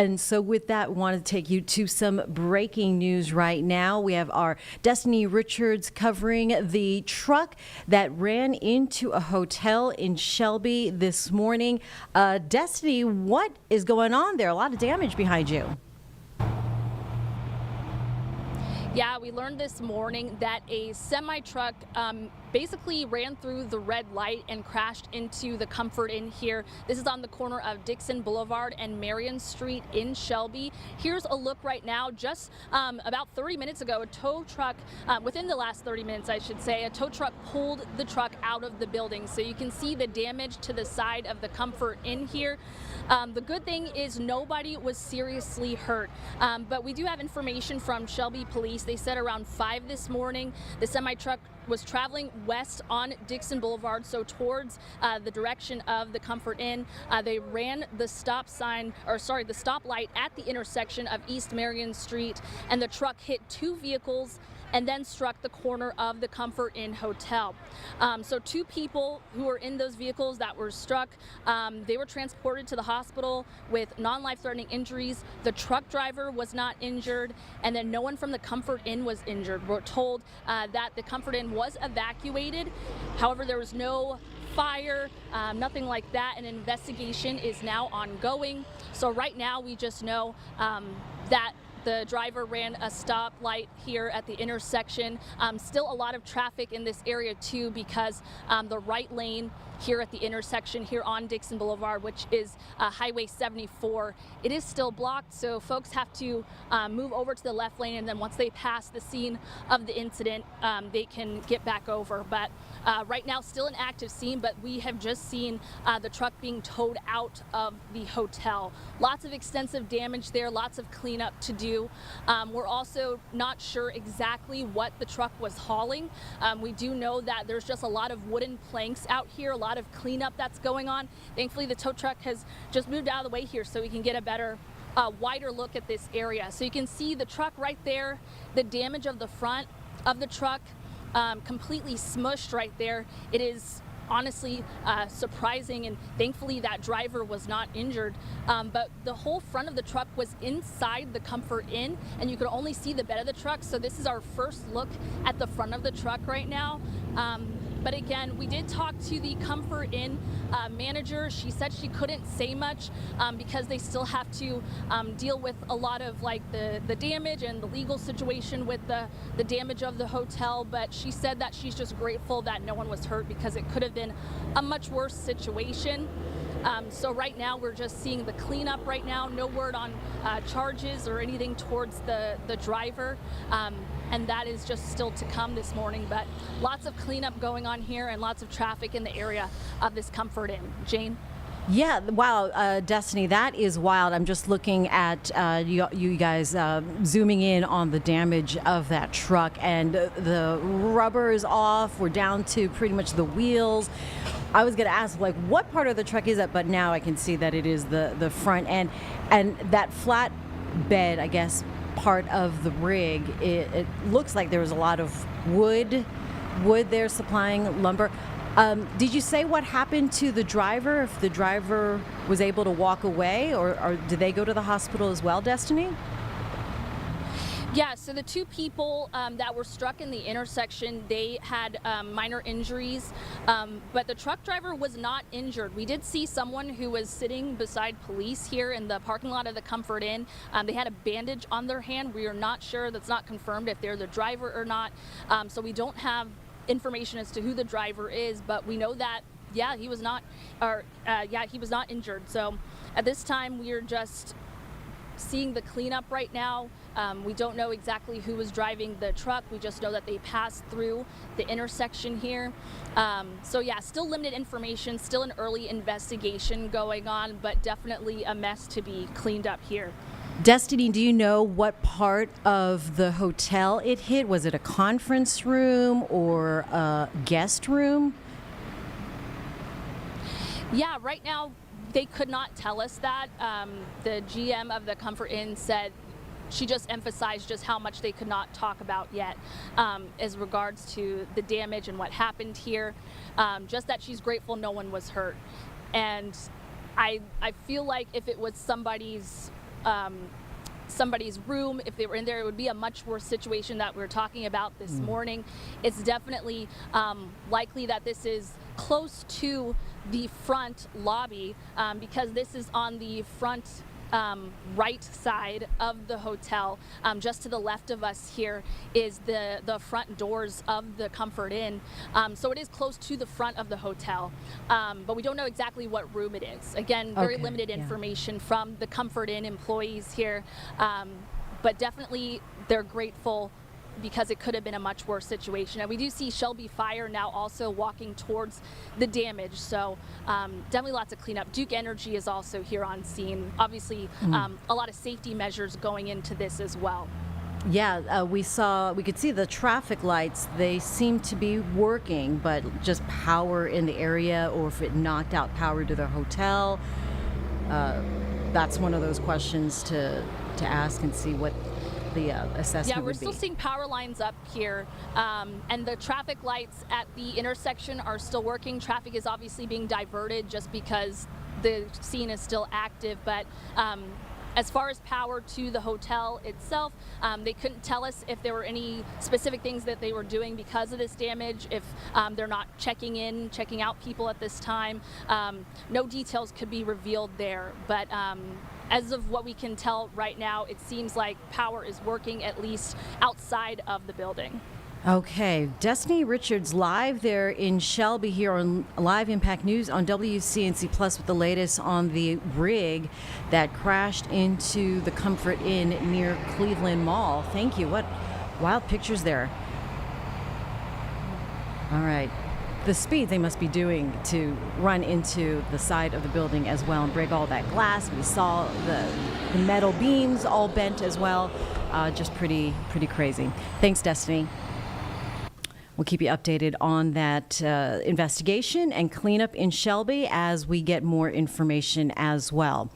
And so with that, we want to take you to some breaking news right now. We have our Destiny Richards covering the truck that ran into a hotel in Shelby this morning. Destiny, what is going on there? A lot of damage behind you. Yeah, we learned this morning that a semi-truck basically ran through the red light and crashed into the Comfort Inn here. This is on the corner of Dixon Boulevard and Marion Street in Shelby. Here's a look right now. Just about 30 minutes ago, a tow truck, within the last 30 minutes, I should say, a tow truck pulled the truck out of the building. So you can see the damage to the side of the Comfort Inn here. The good thing is nobody was seriously hurt, but we do have information from Shelby Police. They said around 5 this morning, the semi-truck was traveling west on Dixon Boulevard, so towards the direction of the Comfort Inn. They ran the stop light at the intersection of East Marion Street, and the truck hit two vehicles and then struck the corner of the Comfort Inn Hotel. So two people who were in those vehicles that were struck, they were transported to the hospital with non-life-threatening injuries. The truck driver was not injured, and then no one from the Comfort Inn was injured. We're told that the Comfort Inn was evacuated. However, there was no fire, nothing like that. An investigation is now ongoing. So right now we just know that the driver ran a stop light here at the intersection. Still a lot of traffic in this area too, because the right lane here at the intersection here on Dixon Boulevard, which is Highway 74, it is still blocked. So folks have to move over to the left lane, and then once they pass the scene of the incident, they can get back over. But right now, still an active scene, but we have just seen the truck being towed out of the hotel. Lots of extensive damage there, lots of cleanup to do. We're also not sure exactly what the truck was hauling. We do know that there's just a lot of wooden planks out here, a lot of cleanup that's going on. Thankfully, the tow truck has just moved out of the way here so we can get a better wider look at this area. So you can see the truck right there, the damage of the front of the truck, completely smushed right there. It is honestly surprising, and thankfully that driver was not injured, but the whole front of the truck was inside the Comfort Inn, and you could only see the bed of the truck. So this is our first look at the front of the truck right now. But again, we did talk to the Comfort Inn manager. She said she couldn't say much because they still have to deal with a lot of like the damage and the legal situation with the damage of the hotel. But she said that she's just grateful that no one was hurt, because it could have been a much worse situation. So right now we're just seeing the cleanup right now. No word on charges or anything towards the driver. And that is just still to come this morning, but lots of cleanup going on here and lots of traffic in the area of this Comfort Inn. Jane? Yeah, wow, Destiny, that is wild. I'm just looking at you guys zooming in on the damage of that truck, and the rubber is off. We're down to pretty much the wheels. I was going to ask, like, what part of the truck is that? But now I can see that it is the front end, and that flat bed, I guess, part of the rig. It looks like there was a lot of wood there supplying lumber. Did you say what happened to the driver? If the driver was able to walk away, or did they go to the hospital as well, Destiny? Yeah, so the two people that were struck in the intersection, they had minor injuries, but the truck driver was not injured. We did see someone who was sitting beside police here in the parking lot of the Comfort Inn. They had a bandage on their hand. We are not sure, that's not confirmed if they're the driver or not. So we don't have information as to who the driver is, but we know that, yeah, he was not injured. So at this time, we are just seeing the cleanup right now. We don't know exactly who was driving the truck. We just know that they passed through the intersection here. So yeah, still limited information, still an early investigation going on, but definitely a mess to be cleaned up here. Destiny, do you know what part of the hotel it hit? Was it a conference room or a guest room? Yeah, right now they could not tell us that. The GM of the Comfort Inn said she just emphasized just how much they could not talk about yet as regards to the damage and what happened here. Just that she's grateful no one was hurt. And I feel like if it was somebody's somebody's room. If they were in there, it would be a much worse situation that we're talking about this morning. It's definitely likely that this is close to the front lobby because this is on the front right side of the hotel. Just to the left of us here is the front doors of the Comfort Inn. So it is close to the front of the hotel, but we don't know exactly what room it is. Again, very limited information from the Comfort Inn employees here, but definitely they're grateful because it could have been a much worse situation. And we do see Shelby Fire now also walking towards the damage. So definitely lots of cleanup. Duke Energy is also here on scene. Obviously, a lot of safety measures going into this as well. Yeah, we could see the traffic lights. They seem to be working, but just power in the area, or if it knocked out power to the hotel. That's one of those questions to ask and see what the assessment Yeah, we're would still be. seeing power lines up here, and the traffic lights at the intersection are still working. Traffic is obviously being diverted just because the scene is still active, but as far as power to the hotel itself, they couldn't tell us if there were any specific things that they were doing because of this damage, if they're not checking out people at this time. No details could be revealed there, but as of what we can tell right now, it seems like power is working at least outside of the building. Okay, Destiny Richards live there in Shelby here on Live Impact News on WCNC Plus with the latest on the rig that crashed into the Comfort Inn near Cleveland Mall. Thank you. What wild pictures there. All right. The speed they must be doing to run into the side of the building as well and break all that glass. We saw the metal beams all bent as well. Just pretty crazy. Thanks, Destiny. We'll keep you updated on that investigation and cleanup in Shelby as we get more information as well.